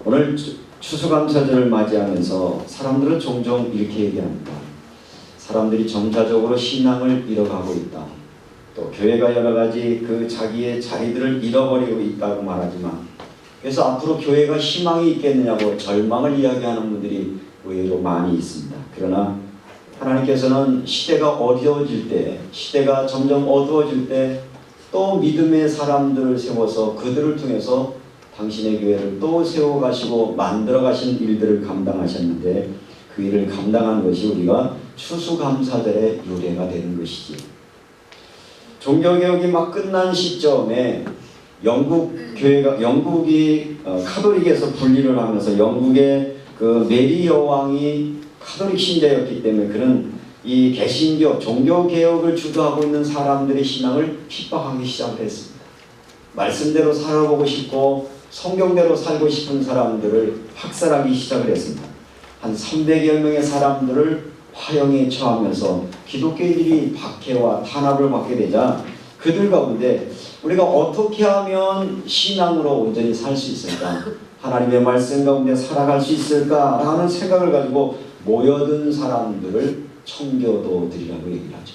오늘 추수감사절을 맞이하면서 사람들은 종종 이렇게 얘기합니다. 사람들이 점차적으로 신앙을 잃어가고 있다. 또 교회가 여러 가지 그 자기의 자리들을 잃어버리고 있다고 말하지만, 그래서 앞으로 교회가 희망이 있겠느냐고 절망을 이야기하는 분들이 의외로 많이 있습니다. 그러나 하나님께서는 시대가 어려워질 때, 시대가 점점 어두워질 때 또 믿음의 사람들을 세워서 그들을 통해서 당신의 교회를 또 세워가시고 만들어가신 일들을 감당하셨는데, 그 일을 감당한 것이 우리가 추수감사절의 유래가 되는 것이지. 종교개혁이 막 끝난 시점에 영국이 카톨릭에서 분리를 하면서 영국의 그 메리 여왕이 카톨릭 신자였기 때문에 그는 이 개신교, 종교개혁을 주도하고 있는 사람들의 신앙을 핍박하기 시작을 했습니다. 말씀대로 살아보고 싶고 성경대로 살고 싶은 사람들을 학살하기 시작을 했습니다. 한 300여 명의 사람들을 화형에 처하면서 기독교인들이 박해와 탄압을 받게 되자 그들 가운데 우리가 어떻게 하면 신앙으로 온전히 살 수 있을까? 하나님의 말씀 가운데 살아갈 수 있을까? 라는 생각을 가지고 모여든 사람들을 청교도들이라고 얘기를 하죠.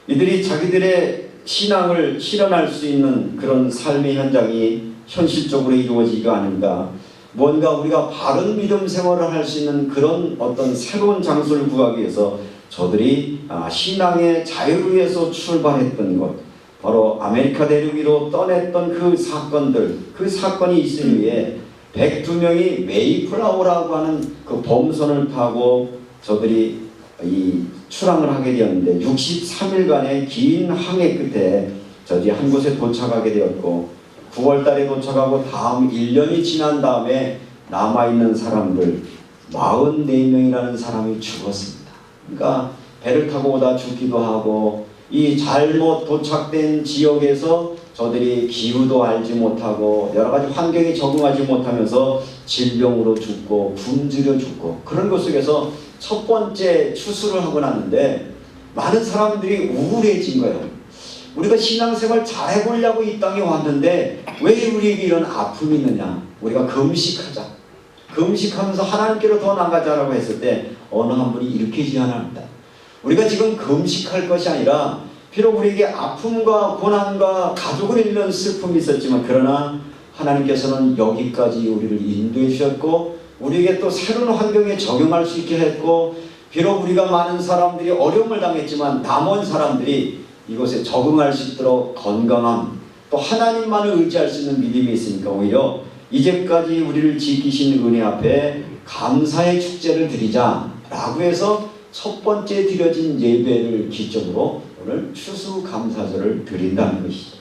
이들이 자기들의 신앙을 실현할 수 있는 그런 삶의 현장이 현실적으로 이루어지기가 아닌가, 뭔가 우리가 바른 믿음 생활을 할 수 있는 그런 어떤 새로운 장소를 구하기 위해서 저들이 신앙의 자유를 위해서 출발했던 것, 바로 아메리카 대륙 위로 떠냈던 그 사건들, 그 사건이 있을 위해 102명이 메이플라워라고 하는 그 범선을 타고 저들이 이 출항을 하게 되었는데 63일간의 긴 항해 끝에 저들이 한 곳에 도착하게 되었고, 9월 달에 도착하고 다음 1년이 지난 다음에 남아있는 사람들 44명이라는 사람이 죽었습니다. 그러니까 배를 타고 오다 죽기도 하고, 이 잘못 도착된 지역에서 저들이 기후도 알지 못하고 여러 가지 환경에 적응하지 못하면서 질병으로 죽고 굶주려 죽고, 그런 것 속에서 첫 번째 추수를 하고 났는데 많은 사람들이 우울해진 거예요. 우리가 신앙생활 잘 해보려고 이 땅에 왔는데 왜 우리에게 이런 아픔이 있느냐? 우리가 금식하자. 금식하면서 하나님께로 더 나가자라고 했을 때 어느 한 분이 이렇게 제안합니다. 우리가 지금 금식할 것이 아니라 비록 우리에게 아픔과 고난과 가족을 잃는 슬픔이 있었지만, 그러나 하나님께서는 여기까지 우리를 인도해 주셨고 우리에게 또 새로운 환경에 적용할 수 있게 했고, 비록 우리가 많은 사람들이 어려움을 당했지만 남은 사람들이 이곳에 적응할 수 있도록 건강함, 또 하나님만을 의지할 수 있는 믿음이 있으니까 오히려 이제까지 우리를 지키신 은혜 앞에 감사의 축제를 드리자라고 해서 첫 번째 드려진 예배를 기점으로 오늘 추수감사절을 드린다는 것이죠.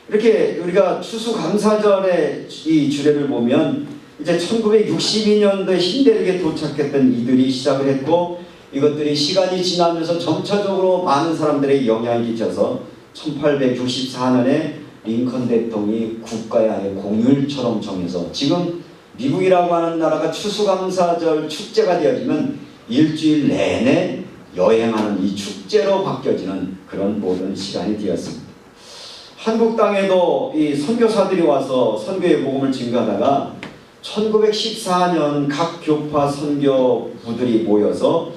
이렇게 우리가 추수감사절의 이 주례를 보면 이제 1962년도에 신대륙에 도착했던 이들이 시작을 했고, 이것들이 시간이 지나면서 점차적으로 많은 사람들에게 영향을 끼쳐서 1864년에 링컨 대통령이 국가의 아예 공휴일처럼 정해서 지금 미국이라고 하는 나라가 추수감사절 축제가 되어지면 일주일 내내 여행하는 이 축제로 바뀌어지는 그런 모든 시간이 되었습니다. 한국 땅에도 이 선교사들이 와서 선교의 복음을 증거하다가 1914년 각 교파 선교부들이 모여서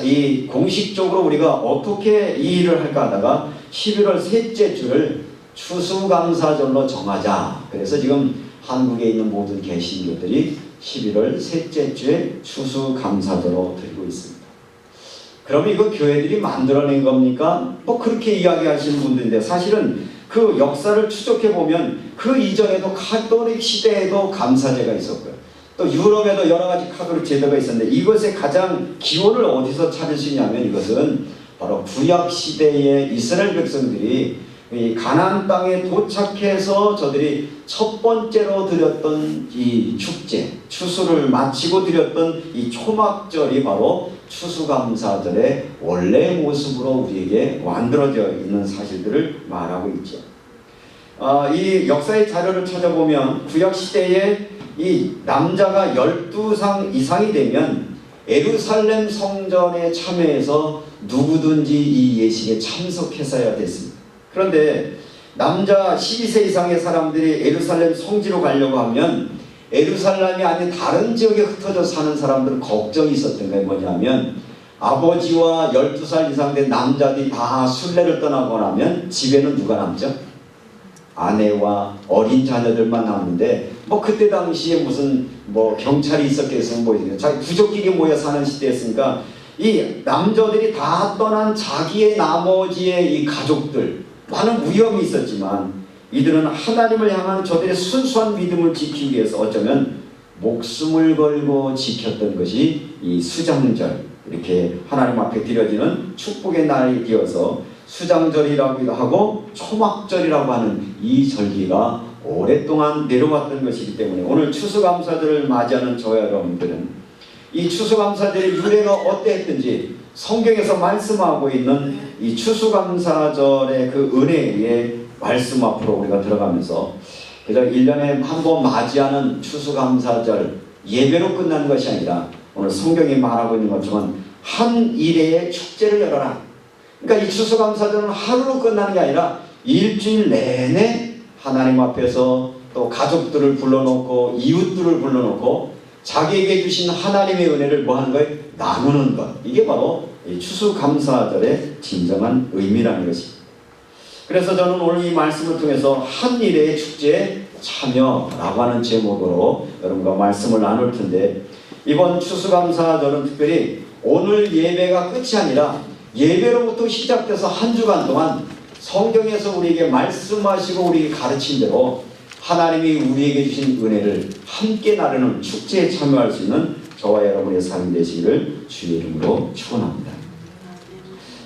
이 공식적으로 우리가 어떻게 이 일을 할까 하다가 11월 셋째 주를 추수감사절로 정하자. 그래서 지금 한국에 있는 모든 개신교들이 11월 셋째 주에 추수감사절로 드리고 있습니다. 그러면 이거 교회들이 만들어낸 겁니까? 뭐 그렇게 이야기하시는 분들인데, 사실은 그 역사를 추적해보면 그 이전에도 카톨릭 시대에도 감사제가 있었고요. 또 유럽에도 여러 가지 카톨릭 제도가 있었는데, 이것의 가장 기원을 어디서 찾을 수 있냐면 이것은 바로 구약 시대의 이스라엘 백성들이 이 가나안 땅에 도착해서 저들이 첫 번째로 드렸던 이 축제, 추수를 마치고 드렸던 이 초막절이 바로 추수감사절의 원래 모습으로 우리에게 만들어져 있는 사실들을 말하고 있죠. 이 역사의 자료를 찾아보면 구약시대에 이 남자가 12상 이상이 되면 예루살렘 성전에 참여해서 누구든지 이 예식에 참석했어야 됐습니다. 그런데 남자 12세 이상의 사람들이 예루살렘 성지로 가려고 하면 예루살렘이 아닌 다른 지역에 흩어져 사는 사람들은 걱정이 있었던 게 뭐냐면 아버지와 12살 이상 된 남자들이 다 순례를 떠나고 나면 집에는 누가 남죠? 아내와 어린 자녀들만 남는데 뭐 그때 당시에 무슨 뭐 경찰이 있었겠으면 뭐 부족하게 모여 사는 시대였으니까 이 남자들이 다 떠난 자기의 나머지의 이 가족들 많은 위험이 있었지만 이들은 하나님을 향한 저들의 순수한 믿음을 지키기 위해서 어쩌면 목숨을 걸고 지켰던 것이 이 수장절, 이렇게 하나님 앞에 드려지는 축복의 날이 되어서 수장절이라고도 하고 초막절이라고 하는 이 절기가 오랫동안 내려왔던 것이기 때문에 오늘 추수감사절을 맞이하는 저와 여러분들은 이 추수감사절의 유래가 어땠든지 성경에서 말씀하고 있는 이 추수감사절의 그 은혜의 말씀 앞으로 우리가 들어가면서 그저 1년에 한 번 맞이하는 추수감사절 예배로 끝나는 것이 아니라 오늘 성경이 말하고 있는 것처럼 한 일회의 축제를 열어라. 그러니까 이 추수감사절은 하루로 끝나는 게 아니라 일주일 내내 하나님 앞에서 또 가족들을 불러놓고 이웃들을 불러놓고 자기에게 주신 하나님의 은혜를 뭐 하는 거예요? 나누는 것. 이게 바로 이 추수감사절의 진정한 의미라는 것입니다. 그래서 저는 오늘 이 말씀을 통해서 한 일회의 축제에 참여라고 하는 제목으로 여러분과 말씀을 나눌 텐데 이번 추수감사절은 특별히 오늘 예배가 끝이 아니라 예배로부터 시작돼서 한 주간 동안 성경에서 우리에게 말씀하시고 우리에게 가르친 대로 하나님이 우리에게 주신 은혜를 함께 나누는 축제에 참여할 수 있는 저와 여러분의 삶이 되시기를 주의 이름으로 축원합니다.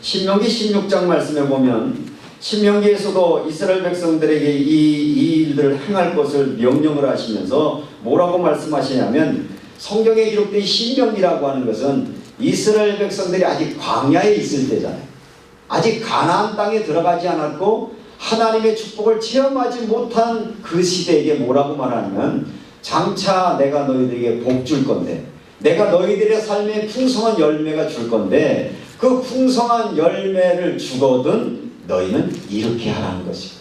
신명기 16장 말씀에 보면 신명기에서도 이스라엘 백성들에게 이 일들을 행할 것을 명령을 하시면서 뭐라고 말씀하시냐면 성경에 기록된 신명기라고 하는 것은 이스라엘 백성들이 아직 광야에 있을 때잖아요. 아직 가나안 땅에 들어가지 않았고 하나님의 축복을 체험하지 못한 그 시대에게 뭐라고 말하냐면 장차 내가 너희들에게 복 줄 건데 내가 너희들의 삶에 풍성한 열매가 줄 건데 그 풍성한 열매를 주거든 너희는 이렇게 하라는 것이다.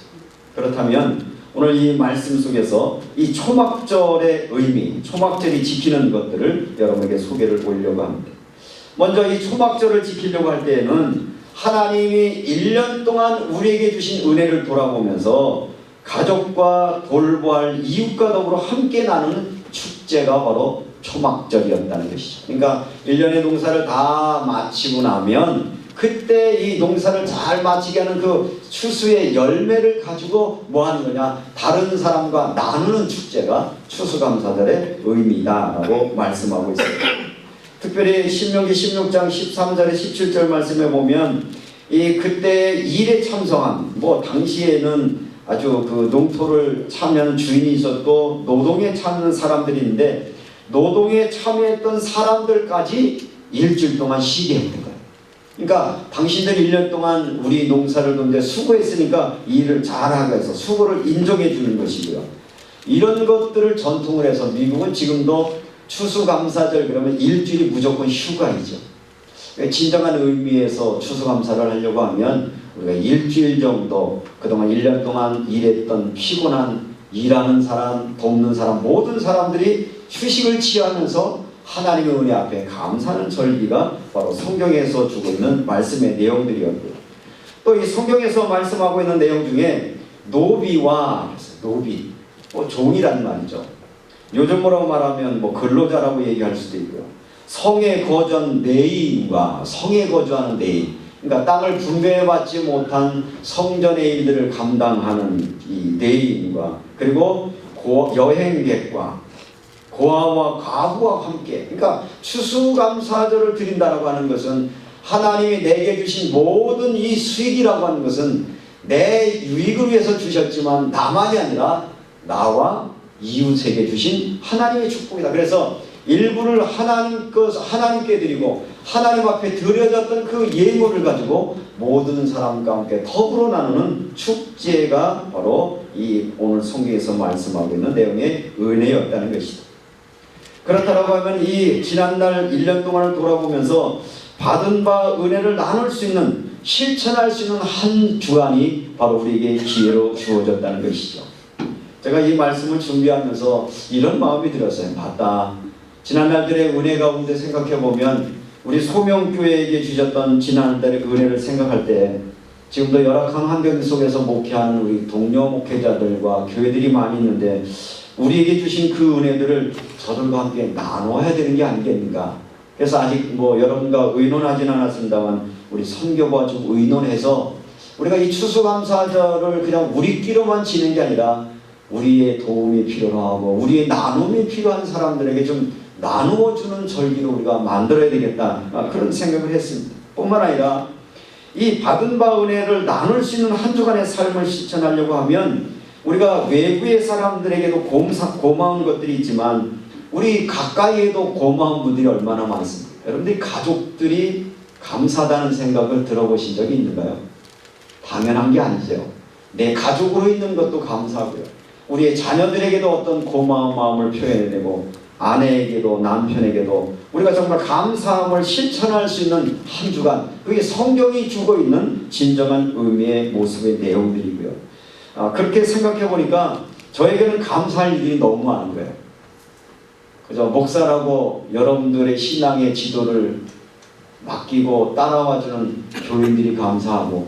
그렇다면 오늘 이 말씀 속에서 이 초막절의 의미, 초막절이 지키는 것들을 여러분에게 소개를 보려고 합니다. 먼저 이 초막절을 지키려고 할 때에는 하나님이 1년 동안 우리에게 주신 은혜를 돌아보면서 가족과 돌보할 이웃과 더불어 함께 나누는 축제가 바로 초막절이었다는 것이죠. 그러니까 1년의 농사를 다 마치고 나면 그때 이 농사를 잘 마치게 하는 그 추수의 열매를 가지고 뭐 하는 거냐? 다른 사람과 나누는 축제가 추수감사절의 의미다라고 말씀하고 있습니다. 특별히 신명기 16장 13절에 17절 말씀에 보면 이 그때 일에 참석한 뭐 당시에는 아주 그 농토를 참여하는 주인이 있었고 노동에 참여하는 사람들이 있는데 노동에 참여했던 사람들까지 일주일 동안 쉬게 했던 거예요. 그러니까 당신들 1년 동안 우리 농사를 돕는데 수고했으니까 이 일을 잘하게 해서 수고를 인정해 주는 것이고요. 이런 것들을 전통을 해서 미국은 지금도 추수감사절 그러면 일주일이 무조건 휴가이죠. 진정한 의미에서 추수감사를 하려고 하면 우리가 일주일 정도 그동안 1년 동안 일했던 피곤한 일하는 사람, 돕는 사람 모든 사람들이 휴식을 취하면서 하나님의 은혜 앞에 감사하는 절기가 바로 성경에서 주고 있는 말씀의 내용들이었고요. 또 이 성경에서 말씀하고 있는 내용 중에 노비와 노비, 종이란 말이죠. 요즘 뭐라고 말하면 뭐 근로자라고 얘기할 수도 있고요. 성에 거주한 내인과 성에 거주하는 내인, 그러니까 땅을 분배받지 못한 성전의 일들을 감당하는 이 내인과 그리고 여행객과 고아와 과부와 함께, 그러니까 추수감사절을 드린다라고 하는 것은 하나님이 내게 주신 모든 이 수익이라고 하는 것은 내 유익을 위해서 주셨지만 나만이 아니라 나와 이웃에게 주신 하나님의 축복이다. 그래서 일부를 하나님께 드리고 하나님 앞에 드려졌던 그 예물을 가지고 모든 사람과 함께 더불어 나누는 축제가 바로 이 오늘 성경에서 말씀하고 있는 내용의 은혜였다는 것이다. 그렇다고 하면 이 지난날 1년 동안을 돌아보면서 받은 바 은혜를 나눌 수 있는 실천할 수 있는 한 주간이 바로 우리에게 기회로 주어졌다는 것이죠. 제가 이 말씀을 준비하면서 이런 마음이 들었어요. 맞다. 지난날들의 은혜 가운데 생각해보면 우리 소명교회에게 주셨던 지난달의 은혜를 생각할 때 지금도 열악한 환경 속에서 목회하는 우리 동료 목회자들과 교회들이 많이 있는데 우리에게 주신 그 은혜들을 저들과 함께 나눠야 되는 게 아니겠는가. 그래서 아직 여러분과 의논하진 않았습니다만 우리 선교부와 좀 의논해서 우리가 이 추수감사절을 그냥 우리끼리만 지는 게 아니라 우리의 도움이 필요로 하고 우리의 나눔이 필요한 사람들에게 좀 나누어주는 절기로 우리가 만들어야 되겠다, 그런 생각을 했습니다. 뿐만 아니라 이 받은 바 은혜를 나눌 수 있는 한 주간의 삶을 실천하려고 하면 우리가 외부의 사람들에게도 고마운 것들이 있지만 우리 가까이에도 고마운 분들이 얼마나 많습니까? 여러분들이 가족들이 감사하다는 생각을 들어보신 적이 있는가요? 당연한 게 아니죠. 내 가족으로 있는 것도 감사하고요. 우리의 자녀들에게도 어떤 고마운 마음을 표현해내고 아내에게도 남편에게도 우리가 정말 감사함을 실천할 수 있는 한 주간, 그게 성경이 주고 있는 진정한 의미의 모습의 내용들이고요. 그렇게 생각해 보니까 저에게는 감사할 일이 너무 많은 거예요. 그저 목사라고 여러분들의 신앙의 지도를 맡기고 따라와주는 교인들이 감사하고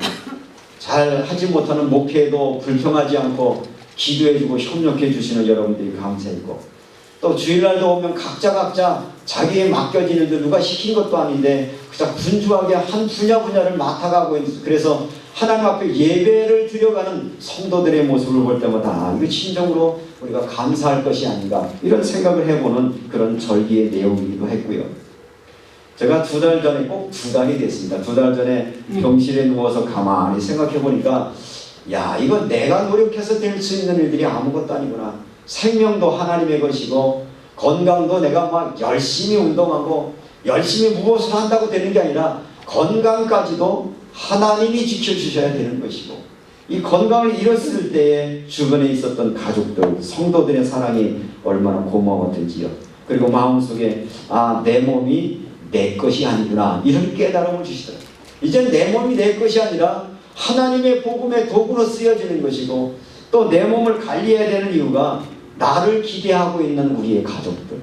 잘 하지 못하는 목회에도 불평하지 않고 기도해주고 협력해 주시는 여러분들이 감사했고 또 주일날도 오면 각자 자기에 맡겨진 일들 누가 시킨 것도 아닌데 그저 분주하게 한 분야를 맡아가고 있는, 그래서 하나님 앞에 예배를 드려가는 성도들의 모습을 볼 때마다 이거 진정으로 우리가 감사할 것이 아닌가 이런 생각을 해보는 그런 절기의 내용이기도 했고요. 제가 2달 전에 꼭 2달이 됐습니다. 2달 전에 병실에 누워서 가만히 생각해 보니까 야, 이거 내가 노력해서 될 수 있는 일들이 아무것도 아니구나. 생명도 하나님의 것이고 건강도 내가 막 열심히 운동하고 열심히 무엇을 한다고 되는 게 아니라 건강까지도 하나님이 지켜주셔야 되는 것이고 이 건강을 잃었을 때에 주변에 있었던 가족들, 성도들의 사랑이 얼마나 고마웠던지요. 그리고 마음속에 내 몸이 내 것이 아니구나 이런 깨달음을 주시더라고요. 이젠 내 몸이 내 것이 아니라 하나님의 복음의 도구로 쓰여지는 것이고 또 내 몸을 관리해야 되는 이유가 나를 기대하고 있는 우리의 가족들,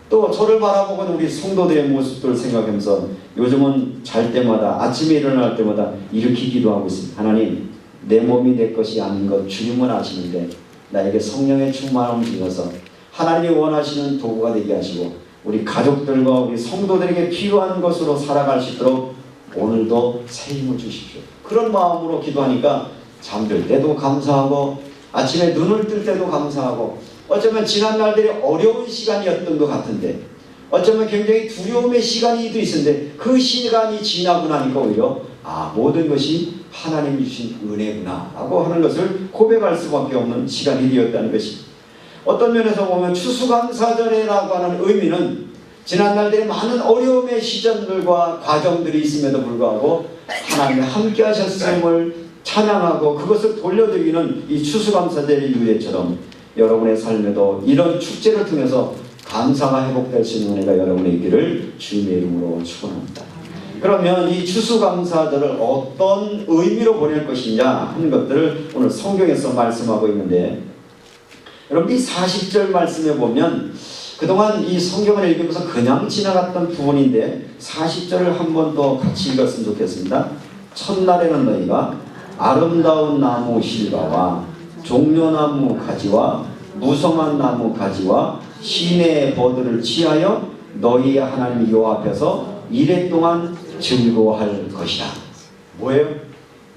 또 저를 바라보고 있는 우리 성도들의 모습들을 생각하면서 요즘은 잘 때마다 아침에 일어날 때마다 이렇게 기도하고 있습니다. 하나님, 내 몸이 내 것이 아닌 것 주님은 아시는데 나에게 성령의 충만함을 주셔서 하나님이 원하시는 도구가 되게 하시고 우리 가족들과 우리 성도들에게 필요한 것으로 살아갈 수 있도록 오늘도 새 힘을 주십시오. 그런 마음으로 기도하니까 잠들 때도 감사하고 아침에 눈을 뜰 때도 감사하고 어쩌면 지난 날들이 어려운 시간이었던 것 같은데 어쩌면 굉장히 두려움의 시간이 있었는데 그 시간이 지나고 나니까 오히려 모든 것이 하나님이 주신 은혜구나 라고 하는 것을 고백할 수밖에 없는 시간이 되었다는 것입니다. 어떤 면에서 보면 추수감사절이라고 하는 의미는 지난날들의 많은 어려움의 시점들과 과정들이 있음에도 불구하고 하나님이 함께 하셨음을 찬양하고 그것을 돌려드리는 이 추수감사절의 유래처럼 여러분의 삶에도 이런 축제를 통해서 감사가 회복될 수 있는 은혜가 여러분의 있기를 주님의 이름으로 축원합니다. 그러면 이 추수감사절을 어떤 의미로 보낼 것이냐 하는 것들을 오늘 성경에서 말씀하고 있는데 여러분 이 40절 말씀에 보면 그동안 이 성경을 읽으면서 그냥 지나갔던 부분인데 40절을 한 번 더 같이 읽었으면 좋겠습니다. 첫날에는 너희가 아름다운 나무 실과와 종려나무 가지와 무성한 나무 가지와 시내의 버들을 취하여 너희 하나님 여호와 앞에서 이래 동안 즐거워할 것이다. 뭐예요?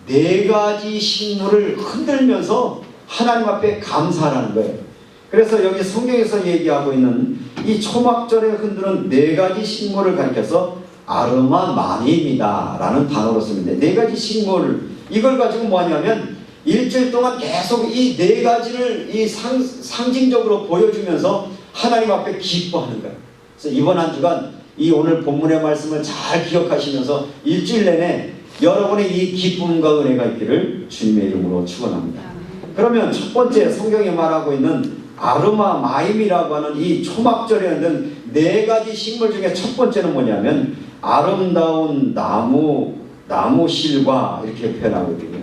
4가지 식물을 흔들면서 하나님 앞에 감사하는 거예요. 그래서 여기 성경에서 얘기하고 있는 이 초막절에 흔드는 4가지 식물을 가리켜서 아르마 마니입니다 라는 단어로 씁니다. 4가지 식물, 이걸 가지고 뭐하냐면 일주일 동안 계속 이 4가지를 이 상징적으로 보여주면서 하나님 앞에 기뻐하는 거예요. 그래서 이번 한 주간 이 오늘 본문의 말씀을 잘 기억하시면서 일주일 내내 여러분의 이 기쁨과 은혜가 있기를 주님의 이름으로 축원합니다. 그러면 첫 번째 성경이 말하고 있는 아르마 마임이라고 하는 이 초막절에 있는 4가지 식물 중에 첫 번째는 뭐냐면 아름다운 나무 실과 이렇게 표현하거든요.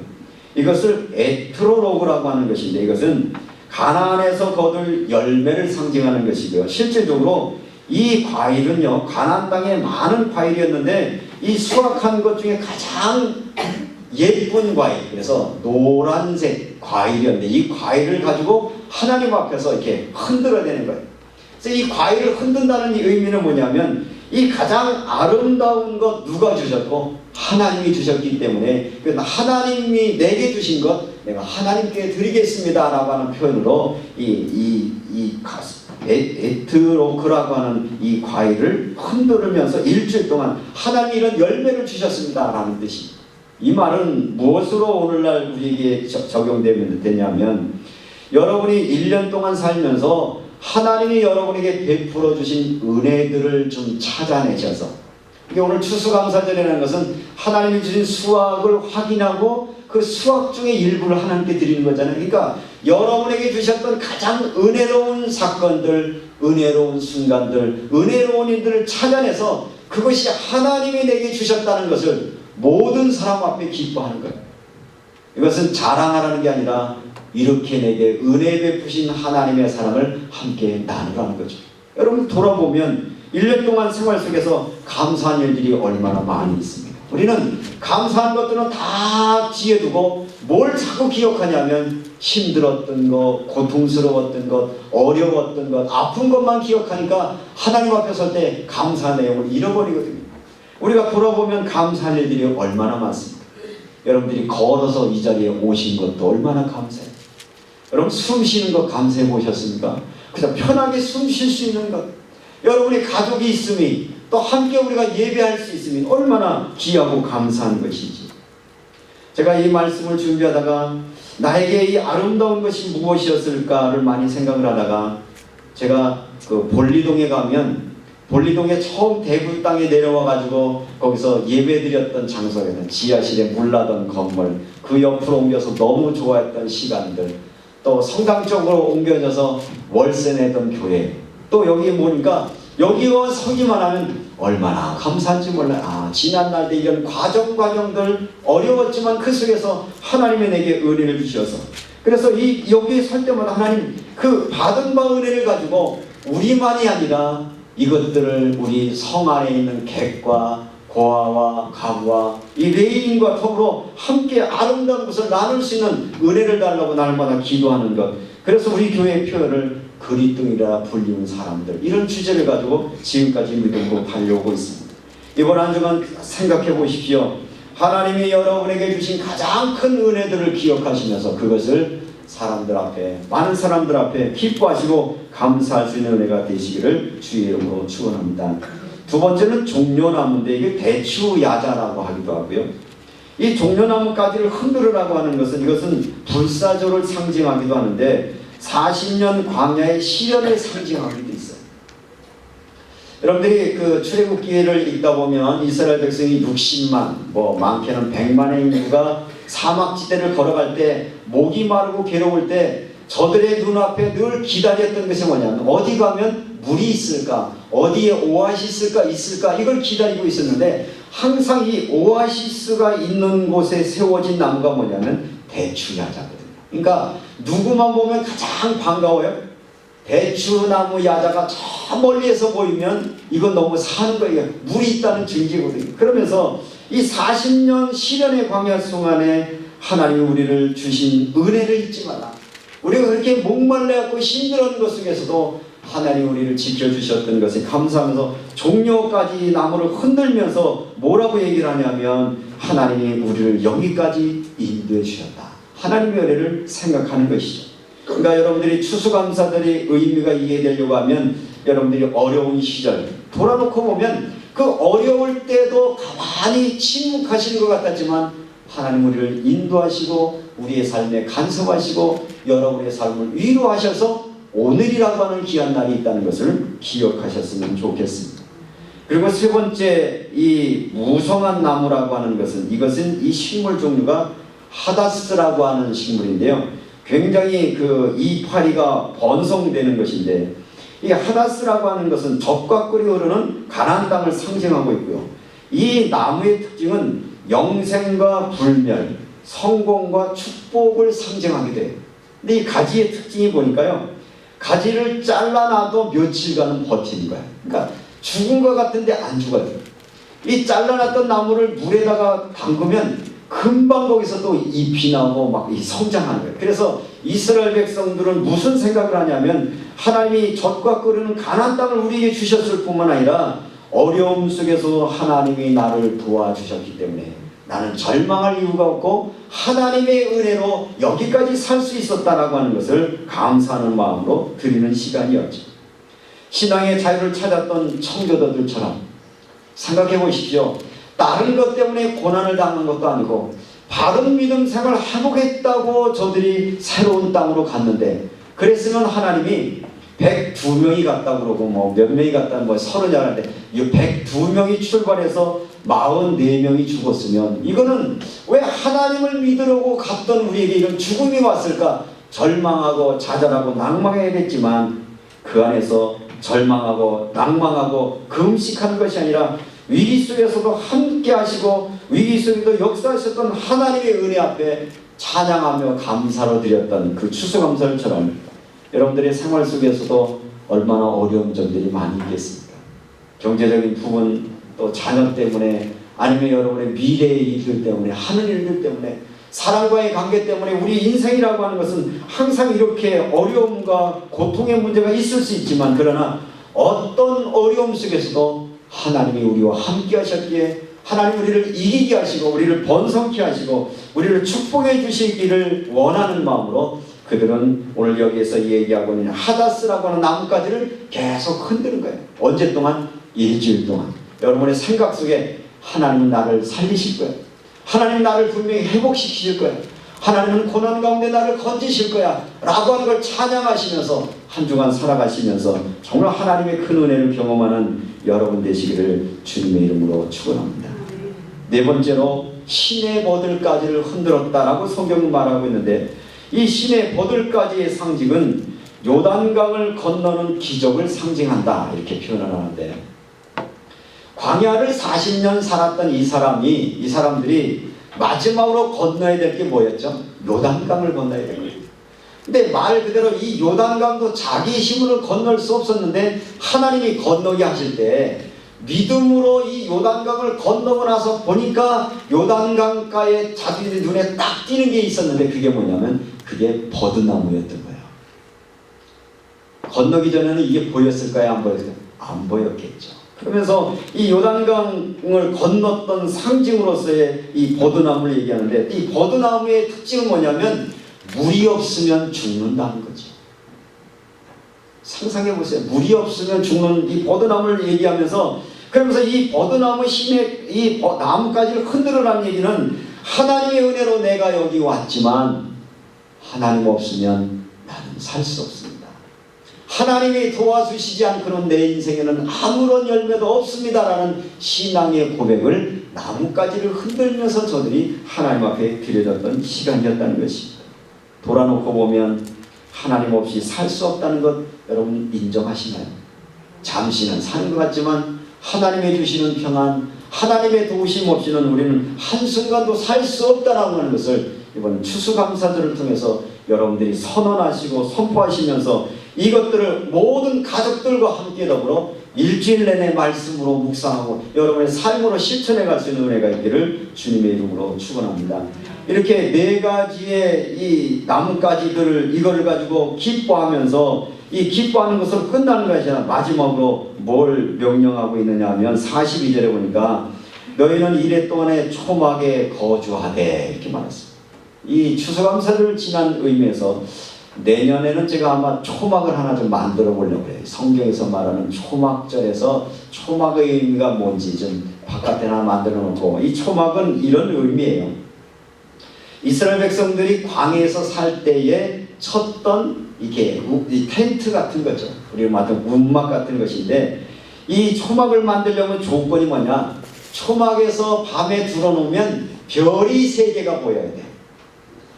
이것을 에트로로그라고 하는 것인데 이것은 가나안에서 거둘 열매를 상징하는 것이고요. 실질적으로 이 과일은요, 가나안 땅에 많은 과일이었는데 이 수확한 것 중에 가장 예쁜 과일, 그래서 노란색 과일이었는데 이 과일을 가지고 하나님 앞에서 이렇게 흔들어내는 거예요. 그래서 이 과일을 흔든다는 이 의미는 뭐냐면 이 가장 아름다운 것 누가 주셨고 하나님이 주셨기 때문에 하나님이 내게 주신 것 내가 하나님께 드리겠습니다 라고 하는 표현으로 에트로크라고 하는 이 과일을 흔들으면서 일주일 동안 하나님이 이런 열매를 주셨습니다 라는 뜻입니다. 이 말은 무엇으로 오늘날 우리에게 적용되면 되냐면 여러분이 1년 동안 살면서 하나님이 여러분에게 베풀어 주신 은혜들을 좀 찾아내셔서, 오늘 추수감사절이라는 것은 하나님이 주신 수확을 확인하고 그 수확 중에 일부를 하나님께 드리는 거잖아요. 그러니까 여러분에게 주셨던 가장 은혜로운 사건들, 은혜로운 순간들, 은혜로운 일들을 찾아내서 그것이 하나님이 내게 주셨다는 것을 모든 사람 앞에 기뻐하는 거예요. 이것은 자랑하라는 게 아니라 이렇게 내게 은혜 베푸신 하나님의 사랑을 함께 나누라는 거죠. 여러분 돌아보면 1년 동안 생활 속에서 감사한 일들이 얼마나 많이 있습니다. 우리는 감사한 것들은 다 뒤에 두고 뭘 자꾸 기억하냐면 힘들었던 것, 고통스러웠던 것, 어려웠던 것, 아픈 것만 기억하니까 하나님 앞에 설 때 감사한 내용을 잃어버리거든요. 우리가 돌아보면 감사할 일들이 얼마나 많습니다. 여러분들이 걸어서 이 자리에 오신 것도 얼마나 감사해요. 여러분 숨 쉬는 거 감사해 보셨습니까? 그냥 편하게 숨 쉴 수 있는 것, 여러분이 가족이 있음이, 또 함께 우리가 예배할 수 있음이 얼마나 귀하고 감사한 것이지. 제가 이 말씀을 준비하다가 나에게 이 아름다운 것이 무엇이었을까를 많이 생각을 하다가 제가 그 볼리동에 가면 볼리동에 처음 대구 땅에 내려와 가지고 거기서 예배드렸던 장소에는 지하실에 물나던 건물, 그 옆으로 옮겨서 너무 좋아했던 시간들, 또 성당 쪽으로 옮겨져서 월세 내던 교회, 또 여기 보니까 여기 와 서기만 하면 얼마나 감사한지 몰라요. 지난 날들 이런 과정들 어려웠지만 그 속에서 하나님이 내게 은혜를 주셔서, 그래서 여기에 설 때마다 하나님 그 받은 바 은혜를 가지고 우리만이 아니라 이것들을 우리 성 안에 있는 객과 고아와 가부와 이 레인과 더불어 함께 아름다운 것을 나눌 수 있는 은혜를 달라고 날마다 기도하는 것. 그래서 우리 교회의 표현을 그리뚱이라 불리운 사람들, 이런 주제를 가지고 지금까지 믿음으로 달려오고 있습니다. 이번 한 주간 생각해 보십시오. 하나님이 여러분에게 주신 가장 큰 은혜들을 기억하시면서 그것을 사람들 앞에, 많은 사람들 앞에 기뻐하시고 감사할 수 있는 은혜가 되시기를 주의 이름으로 축원합니다. 두 번째는 종려나무인데 이게 대추야자라고 하기도 하고요. 이 종려나무 가지를 흔들으라고 하는 것은 이것은 불사조를 상징하기도 하는데 40년 광야의 시련을 상징하기도 있어요. 여러분들이 그 출애굽기를 읽다 보면 이스라엘 백성이 60만, 많게는 100만의 인구가 사막지대를 걸어갈 때 목이 마르고 괴로울 때 저들의 눈앞에 늘 기다렸던 것이 뭐냐면 어디 가면 물이 있을까, 어디에 오아시스가 있을까, 이걸 기다리고 있었는데 항상 이 오아시스가 있는 곳에 세워진 나무가 뭐냐면 대추야자거든요. 그러니까 누구만 보면 가장 반가워요. 대추나무 야자가 저 멀리에서 보이면 이건 너무 사는 거예요. 물이 있다는 증거거든요. 그러면서 이 40년 시련의 광야 동안에 하나님이 우리를 주신 은혜를 잊지 마라. 우리가 그렇게 목말라갖고 힘들었던 것 속에서도 하나님 우리를 지켜주셨던 것에 감사하면서 종려까지 나무를 흔들면서 뭐라고 얘기를 하냐면 하나님이 우리를 여기까지 인도해 주셨다. 하나님의 은혜를 생각하는 것이죠. 그러니까 여러분들이 추수감사절의 의미가 이해되려고 하면 여러분들이 어려운 시절 돌아놓고 보면 그 어려울 때도 가만히 침묵하시는 것 같았지만 하나님 우리를 인도하시고 우리의 삶에 간섭하시고 여러분의 삶을 위로하셔서 오늘이라고 하는 귀한 날이 있다는 것을 기억하셨으면 좋겠습니다. 그리고 세 번째, 이 무성한 나무라고 하는 것은, 이것은 이 식물 종류가 하다스라고 하는 식물인데요. 굉장히 그 이파리가 번성되는 것인데, 이 하다스라고 하는 것은 적과 꿀이 흐르는 가나안 땅을 상징하고 있고요. 이 나무의 특징은 영생과 불멸, 성공과 축복을 상징하게 돼요. 근데 이 가지의 특징이 보니까요, 가지를 잘라놔도 며칠간은 버티는 거야. 그러니까 죽은 것 같은데 안 죽어요. 이 잘라놨던 나무를 물에다가 담그면 금방 거기서 또 잎이 나오고 막 성장하는 거예요. 그래서 이스라엘 백성들은 무슨 생각을 하냐면, 하나님이 젖과 끓는 가나안 땅을 우리에게 주셨을 뿐만 아니라 어려움 속에서 하나님이 나를 도와주셨기 때문에 나는 절망할 이유가 없고 하나님의 은혜로 여기까지 살 수 있었다라고 하는 것을 감사하는 마음으로 드리는 시간이었죠. 신앙의 자유를 찾았던 청교도들처럼 생각해 보십시오. 다른 것 때문에 고난을 당한 것도 아니고 바른 믿음 생활을 회복했다고 저들이 새로운 땅으로 갔는데, 그랬으면 하나님이 102명이 갔다고 그러고 뭐 몇 명이 갔다는 뭐 30이 하는데, 이 102명이 출발해서 44명이 죽었으면 이거는 왜 하나님을 믿으려고 갔던 우리에게 이런 죽음이 왔을까? 절망하고 좌절하고 낭망해야겠지만 그 안에서 절망하고 낭망하고 금식하는 것이 아니라 위기 속에서도 함께 하시고 위기 속에도 역사하셨던 하나님의 은혜 앞에 찬양하며 감사로 드렸던 그 추수감사절처럼 여러분들의 생활 속에서도 얼마나 어려운 점들이 많이 있겠습니까? 경제적인 부분, 또 자녀 때문에, 아니면 여러분의 미래의 일들 때문에, 하는 일들 때문에, 사람과의 관계 때문에. 우리 인생이라고 하는 것은 항상 이렇게 어려움과 고통의 문제가 있을 수 있지만, 그러나 어떤 어려움 속에서도 하나님이 우리와 함께 하셨기에 하나님 우리를 이기게 하시고 우리를 번성케 하시고 우리를 축복해 주시기를 원하는 마음으로 그들은 오늘 여기에서 얘기하고 있는 하다스라고 하는 나뭇가지를 계속 흔드는 거예요. 언제 동안? 일주일 동안. 여러분의 생각 속에 하나님은 나를 살리실 거야. 하나님은 나를 분명히 회복시키실 거야. 하나님은 고난 가운데 나를 건지실 거야 라고 하는 걸 찬양하시면서 한 주간 살아가시면서 정말 하나님의 큰 은혜를 경험하는 여러분 되시기를 주님의 이름으로 축원합니다. 네 번째로 신의 버들가지를 흔들었다라고 성경은 말하고 있는데, 이 신의 버들가지의 상징은 요단강을 건너는 기적을 상징한다 이렇게 표현을 하는데, 광야를 40년 살았던 이 사람들이 마지막으로 건너야 될 게 뭐였죠? 요단강을 건너야 될 거예요. 근데 말 그대로 이 요단강도 자기 힘으로 건널 수 없었는데 하나님이 건너게 하실 때 믿음으로 이 요단강을 건너고 나서 보니까 요단강가에 자기들 눈에 딱 띄는 게 있었는데, 그게 뭐냐면 그게 버드나무였던 거예요. 건너기 전에는 이게 보였을까요? 안 보였을까요? 안 보였겠죠. 그러면서 이 요단강을 건넜던 상징으로서의 이 버드나무를 얘기하는데, 이 버드나무의 특징은 뭐냐면 물이 없으면 죽는다는 거죠. 상상해 보세요. 물이 없으면 죽는 이 버드나무를 얘기하면서, 그러면서 이 버드나무 힘의 이 나뭇가지를 흔들으라는 얘기는 하나님의 은혜로 내가 여기 왔지만 하나님 없으면 나는 살 수 없습니다. 하나님이 도와주시지 않고는 내 인생에는 아무런 열매도 없습니다라는 신앙의 고백을 나뭇가지를 흔들면서 저들이 하나님 앞에 드려졌던 시간이었다는 것입니다. 돌아놓고 보면 하나님 없이 살 수 없다는 것 여러분 인정하시나요? 잠시는 사는 것 같지만 하나님의 주시는 평안, 하나님의 도우심 없이는 우리는 한순간도 살 수 없다라고 하는 것을 이번 추수감사절을 통해서 여러분들이 선언하시고 선포하시면서 이것들을 모든 가족들과 함께 더불어 일주일 내내 말씀으로 묵상하고 여러분의 삶으로 실천해 갈 수 있는 은혜가 있기를 주님의 이름으로 축원합니다. 이렇게 네 가지의 이 나뭇가지들을 이거를 가지고 기뻐하면서 이 기뻐하는 것으로 끝나는 것이 아니라 마지막으로 뭘 명령하고 있느냐 하면 42절에 보니까 너희는 이래 동안에 초막에 거주하되 이렇게 말했습니다. 이 추수감사를 지난 의미에서 내년에는 제가 아마 초막을 하나 좀 만들어 보려고 해요. 성경에서 말하는 초막절에서 초막의 의미가 뭔지 좀 바깥에 하나 만들어 놓고, 이 초막은 이런 의미예요. 이스라엘 백성들이 광야에서 살 때에 쳤던 이게 이 텐트 같은 거죠. 우리가 말하는 움막 같은 것인데, 이 초막을 만들려면 조건이 뭐냐? 초막에서 밤에 들어놓으면 별이 3개가 보여야 돼요.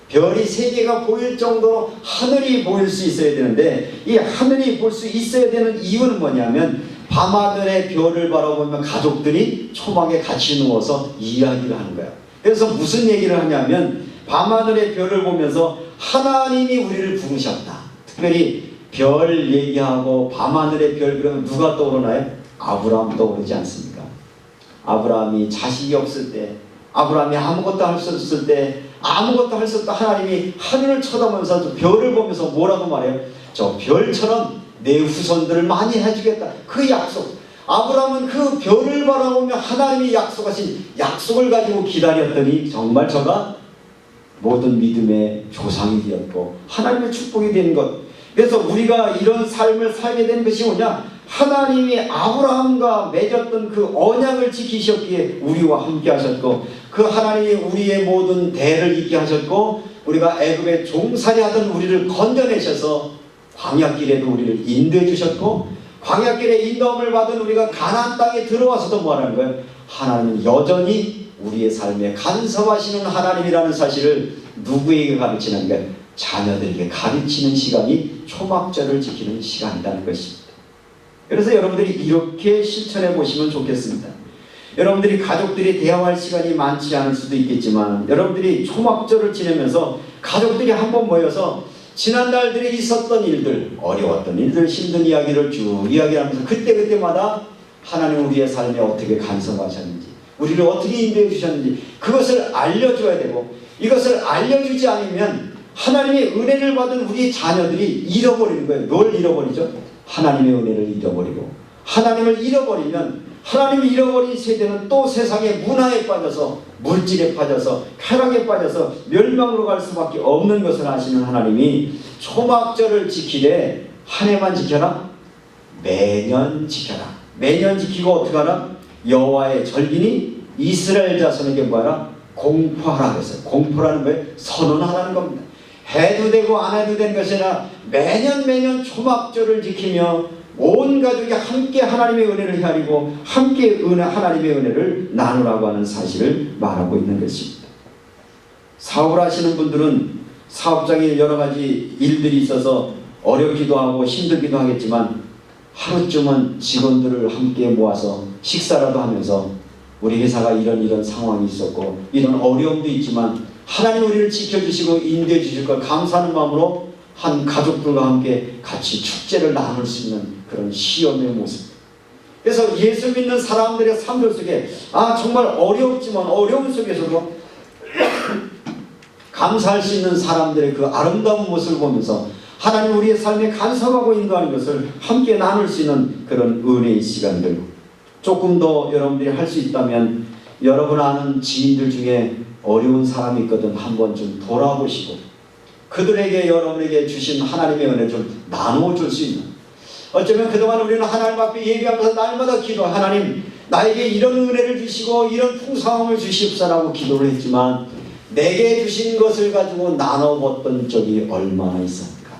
별이 3개가 보일 정도로 하늘이 보일 수 있어야 되는데, 이 하늘이 볼 수 있어야 되는 이유는 뭐냐면 밤하늘의 별을 바라보면 가족들이 초막에 같이 누워서 이야기를 하는 거야. 그래서 무슨 얘기를 하냐면 밤하늘의 별을 보면서 하나님이 우리를 부르셨다. 특별히 별 얘기하고 밤하늘의 별 그러면 누가 떠오르나요? 아브라함 떠오르지 않습니까? 아브라함이 자식이 없을 때, 아브라함이 아무것도 할 수 없을 때, 아무것도 할 수 없다 하나님이 하늘을 쳐다보면서 별을 보면서 뭐라고 말해요? 저 별처럼 내 후손들을 많이 해주겠다. 그 약속. 아브라함은 그 별을 바라보며 하나님이 약속하신 약속을 가지고 기다렸더니 정말 저가 모든 믿음의 조상이 되었고 하나님의 축복이 된 것. 그래서 우리가 이런 삶을 살게 된 것이 뭐냐? 하나님이 아브라함과 맺었던 그 언약을 지키셨기에 우리와 함께 하셨고, 그 하나님이 우리의 모든 대를 잇게 하셨고, 우리가 애굽에 종살이하던 우리를 건져내셔서 광야길에도 우리를 인도해 주셨고, 광야길에 인도함을 받은 우리가 가나안 땅에 들어와서도 뭐하는 거예요? 하나님은 여전히 우리의 삶에 간섭하시는 하나님이라는 사실을 누구에게 가르치는 거예요? 자녀들에게 가르치는 시간이 초막절을 지키는 시간이라는 것입니다. 그래서 여러분들이 이렇게 실천해 보시면 좋겠습니다. 여러분들이 가족들이 대화할 시간이 많지 않을 수도 있겠지만, 여러분들이 초막절을 지내면서 가족들이 한번 모여서 지난날들에 있었던 일들, 어려웠던 일들, 힘든 이야기를 쭉 이야기하면서 그때그때마다 하나님 우리의 삶에 어떻게 간섭하셨는지, 우리를 어떻게 인도해 주셨는지 그것을 알려줘야 되고, 이것을 알려주지 않으면 하나님의 은혜를 받은 우리 자녀들이 잃어버리는 거예요. 뭘 잃어버리죠? 하나님의 은혜를 잃어버리고, 하나님을 잃어버리면 하나님을 잃어버린 세대는 또 세상의 문화에 빠져서, 물질에 빠져서, 쾌락에 빠져서 멸망으로 갈 수밖에 없는 것을 아시는 하나님이 초막절을 지키되 한 해만 지켜라? 매년 지켜라. 매년 지키고 어떻게 하라? 여호와의 절기니 이스라엘 자손에게 뭐하라? 공포하라 그랬어요. 공포라는 거예요. 선언하라는 겁니다. 해도 되고 안 해도 되는 것이 아니라 매년 초막절을 지키며 온 가족이 함께 하나님의 은혜를 헤아리고 함께 하나님의 은혜를 나누라고 하는 사실을 말하고 있는 것입니다. 사업하시는 분들은 사업장에 여러 가지 일들이 있어서 어렵기도 하고 힘들기도 하겠지만, 하루쯤은 직원들을 함께 모아서 식사라도 하면서 우리 회사가 이런 상황이 있었고 이런 어려움도 있지만 하나님 우리를 지켜주시고 인도해 주실 걸 감사하는 마음으로 한 가족들과 함께 같이 축제를 나눌 수 있는 그런 시험의 모습. 그래서 예수 믿는 사람들의 삶들 속에 정말 어렵지만 어려움 속에서도 감사할 수 있는 사람들의 그 아름다운 모습을 보면서 하나님 우리의 삶에 간섭하고 인도하는 것을 함께 나눌 수 있는 그런 은혜의 시간들. 조금 더 여러분들이 할 수 있다면 여러분 아는 지인들 중에 어려운 사람이 있거든 한번 좀 돌아보시고 그들에게 여러분에게 주신 하나님의 은혜를 좀 나누어 줄 수 있는, 어쩌면 그동안 우리는 하나님 앞에 예배하면서 날마다 기도, 하나님 나에게 이런 은혜를 주시고 이런 풍성함을 주십사라고 기도를 했지만 내게 주신 것을 가지고 나눠봤던 적이 얼마나 있습니까?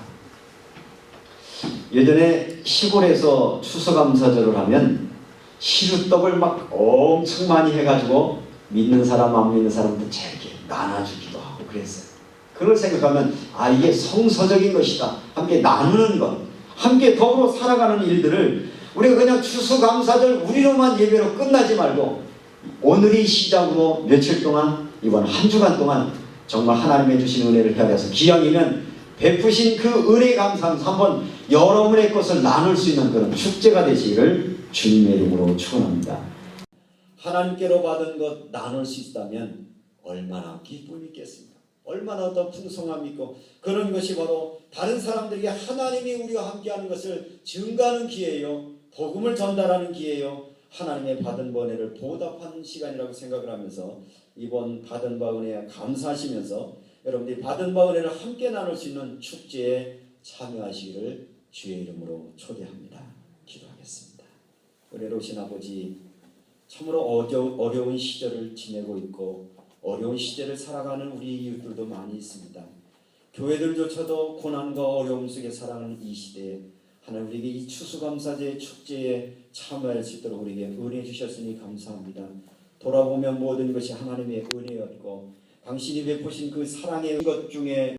예전에 시골에서 추수감사절을 하면 시루떡을 막 엄청 많이 해가지고 믿는 사람 안 믿는 사람도 이렇게 나눠주기도 하고 그랬어요. 그걸 생각하면 이게 성서적인 것이다. 함께 나누는 것, 함께 더불어 살아가는 일들을 우리가 그냥 추수감사절 우리로만 예배로 끝나지 말고 오늘이 시작으로 며칠 동안, 이번 한 주간 동안 정말 하나님의 주신 은혜를 헤아려서 기왕이면 베푸신 그 은혜 감사하면서 한번 여러분의 것을 나눌 수 있는 그런 축제가 되시기를 주님의 이름으로 축원합니다. 하나님께로 받은 것 나눌 수 있다면 얼마나 기쁨이 있겠습니까? 얼마나 더 풍성함이 있고, 그런 것이 바로 다른 사람들에게 하나님이 우리와 함께하는 것을 증거하는 기회예요. 복음을 전달하는 기회예요. 하나님의 받은 은혜를 보답하는 시간이라고 생각을 하면서 이번 받은 바 은혜에 감사하시면서 여러분들이 받은 바 은혜를 함께 나눌 수 있는 축제에 참여하시기를 주의 이름으로 초대합니다. 기도하겠습니다. 은혜로우신 아버지, 참으로 어려운 시절을 지내고 있고 어려운 시절을 살아가는 우리 이웃들도 많이 있습니다. 교회들조차도 고난과 어려움 속에 살아가는 이 시대에 하나님 우리에게 이 추수감사제 축제에 참여할 수 있도록 우리에게 은혜 주셨으니 감사합니다. 돌아보면 모든 것이 하나님의 은혜였고 당신이 베푸신 그 사랑의 것 중에